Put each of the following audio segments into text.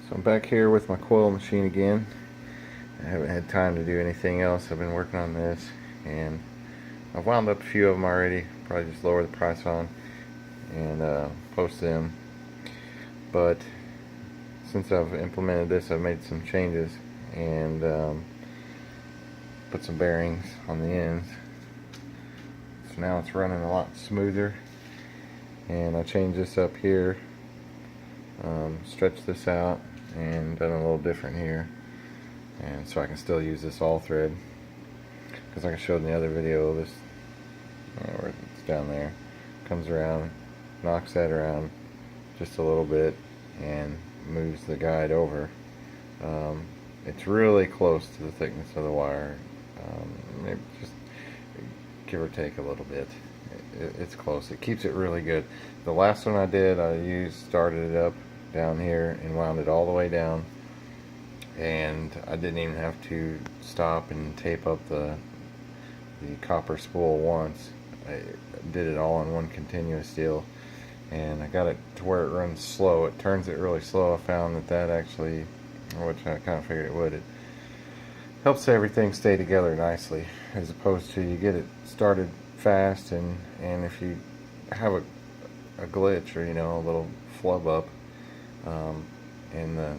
So I'm back here with my coil machine again. I haven't had time to do anything else. I've been working on this, and I've wound up a few of them already. Probably just lower the price on and post them. But since I've implemented this, I've made some changes and put some bearings on the ends. So now it's running a lot smoother. And I changed this up here, stretched this out, and done a little different here. And so I can still use this all thread, because like I showed in the other video, this where it's down there comes around, knocks that around just a little bit, and moves the guide over. It's really close to the thickness of the wire, maybe just give or take a little bit. It's close. It keeps it really good. The last one I did, started it up down here and wound it all the way down, and I didn't even have to stop and tape up the copper spool once. I did it all in one continuous deal, and I got it to where it runs slow. It turns it really slow. I found that actually, which I kind of figured it would, it helps everything stay together nicely, as opposed to you get it started fast, and if you have a glitch, or a little flub up, and the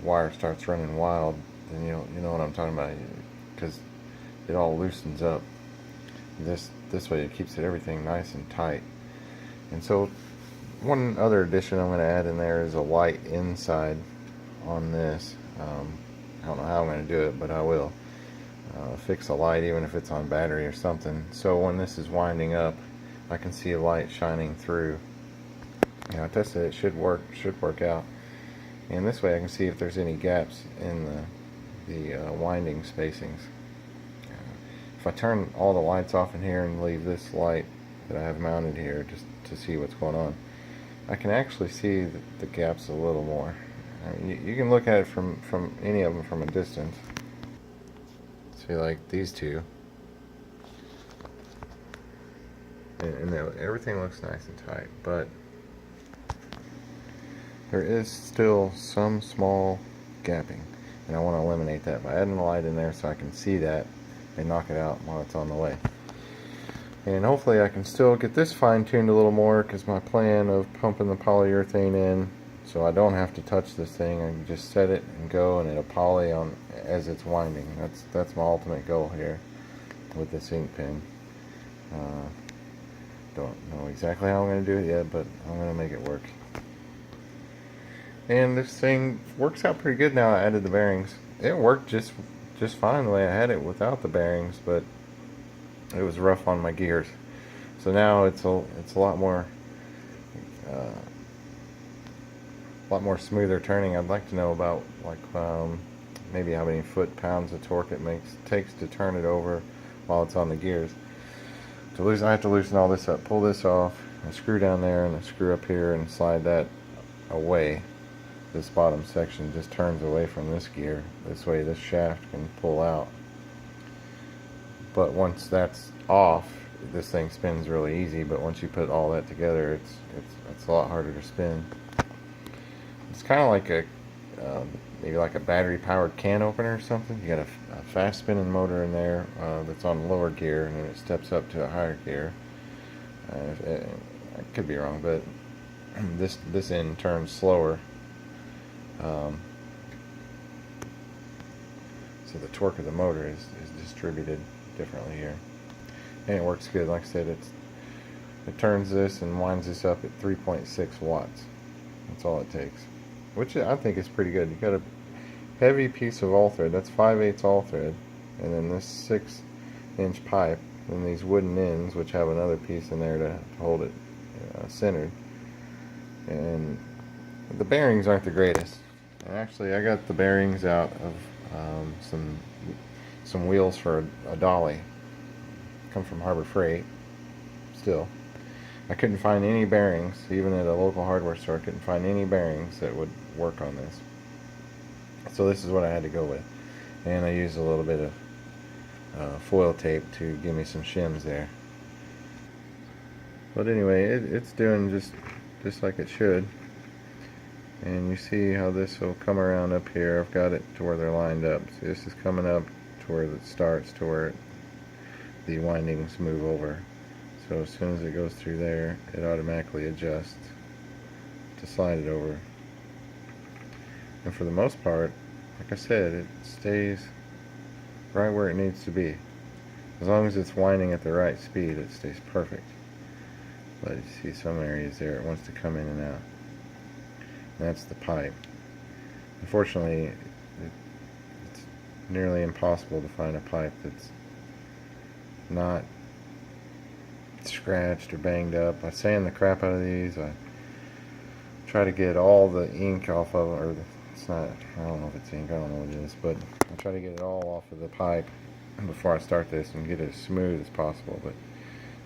wire starts running wild, then you know what I'm talking about, because it all loosens up. This way it keeps everything nice and tight. And so one other addition I'm going to add in there is a light inside on this. I don't know how I'm going to do it, but I will. Fix a light, even if it's on battery or something, so when this is winding up, I can see a light shining through. I tested it. Should work out. And this way I can see if there's any gaps in the winding spacings. If I turn all the lights off in here and leave this light that I have mounted here just to see what's going on, I can actually see the gaps a little more. I mean, you can look at it from any of them from a distance. See, like these two, and everything looks nice and tight, but there is still some small gapping, and I want to eliminate that by adding the light in there so I can see that and knock it out while it's on the way. And hopefully I can still get this fine-tuned a little more, because my plan of pumping the polyurethane in so I don't have to touch this thing, I can just set it and go, and it'll poly on as it's winding. That's my ultimate goal here with this ink pen. Don't know exactly how I'm going to do it yet, but I'm going to make it work. And this thing works out pretty good now. I added the bearings. It worked just fine the way I had it without the bearings, but it was rough on my gears. So now it's a lot more smoother turning. I'd like to know about maybe how many foot-pounds of torque it takes to turn it over while it's on the gears. I have to loosen all this up, pull this off, and screw down there, and a screw up here, and slide that away. This bottom section just turns away from this gear. This way this shaft can pull out. But once that's off, this thing spins really easy. But once you put all that together, it's a lot harder to spin. It's kind of like maybe like a battery powered can opener or something. You got a fast spinning motor in there that's on lower gear, and then it steps up to a higher gear. I could be wrong, but this end turns slower. So the torque of the motor is distributed differently here, and it works good. Like I said, it turns this and winds this up at 3.6 watts. That's all it takes, which I think is pretty good. You got a heavy piece of all thread. That's 5/8 all thread, and then this 6-inch pipe, and these wooden ends, which have another piece in there to hold it centered. And the bearings aren't the greatest. And actually, I got the bearings out of some wheels for a dolly. Come from Harbor Freight. Still, I couldn't find any bearings, even at a local hardware store. I couldn't find any bearings that would work on this. So this is what I had to go with, and I used a little bit of foil tape to give me some shims there. But anyway, it's doing just like it should. And you see how this will come around up here. I've got it to where they're lined up. See, this is coming up to where it starts, to where the windings move over. So as soon as it goes through there, it automatically adjusts to slide it over. And for the most part, like I said, it stays right where it needs to be. As long as it's winding at the right speed, it stays perfect. But you see some areas there, it wants to come in and out. And that's the pipe. Unfortunately, it's nearly impossible to find a pipe that's not scratched or banged up. I sand the crap out of these. I try to get all the ink off of it, or it's not, I don't know if it's ink, I don't know what it is, but I try to get it all off of the pipe before I start this and get it as smooth as possible. But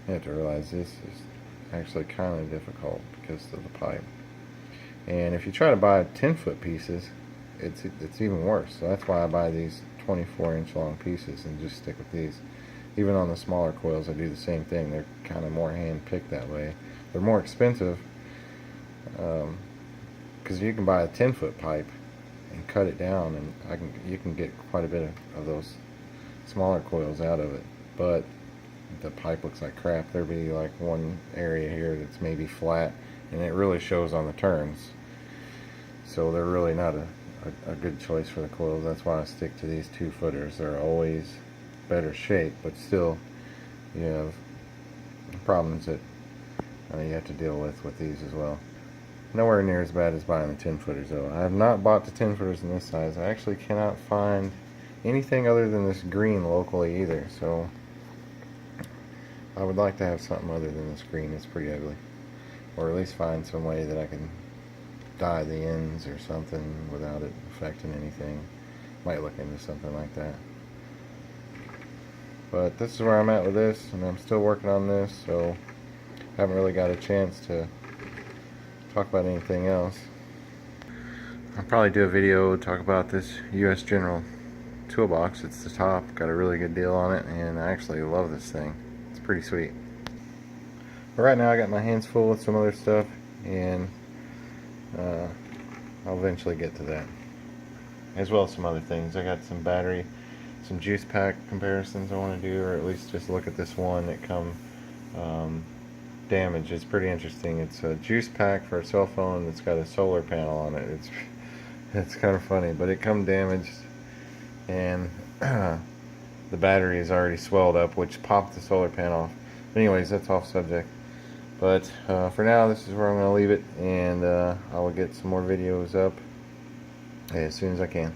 you have to realize this is actually kind of difficult because of the pipe. And if you try to buy 10-foot pieces, it's even worse. So that's why I buy these 24-inch long pieces and just stick with these. Even on the smaller coils, I do the same thing. They're kind of more hand-picked that way. They're more expensive because you can buy a 10-foot pipe and cut it down, and you can get quite a bit of those smaller coils out of it. But the pipe looks like crap. There'll be like one area here that's maybe flat, and it really shows on the turns. So they're really not a good choice for the coils. That's why I stick to these 2-footers. They're always better shape, but still you have problems that you have to deal with these as well. Nowhere near as bad as buying the 10-footers though. I have not bought the 10-footers in this size. I actually cannot find anything other than this green locally either, so I would like to have something other than this green. It's pretty ugly. Or at least find some way that I can dye the ends or something without it affecting anything. Might look into something like that. But this is where I'm at with this, and I'm still working on this, so I haven't really got a chance to talk about anything else. I'll probably do a video talk about this US General toolbox. It's the top, got a really good deal on it, and I actually love this thing. It's pretty sweet. But right now I got my hands full with some other stuff, and I'll eventually get to that, as well as some other things. I got some juice pack comparisons I want to do, or at least just look at this one that come damaged. It's pretty interesting. It's a juice pack for a cell phone that's got a solar panel on it. It's kind of funny, but it come damaged, and the battery is already swelled up, which popped the solar panel off. Anyways, that's off subject. But for now, this is where I'm going to leave it, and I will get some more videos up as soon as I can.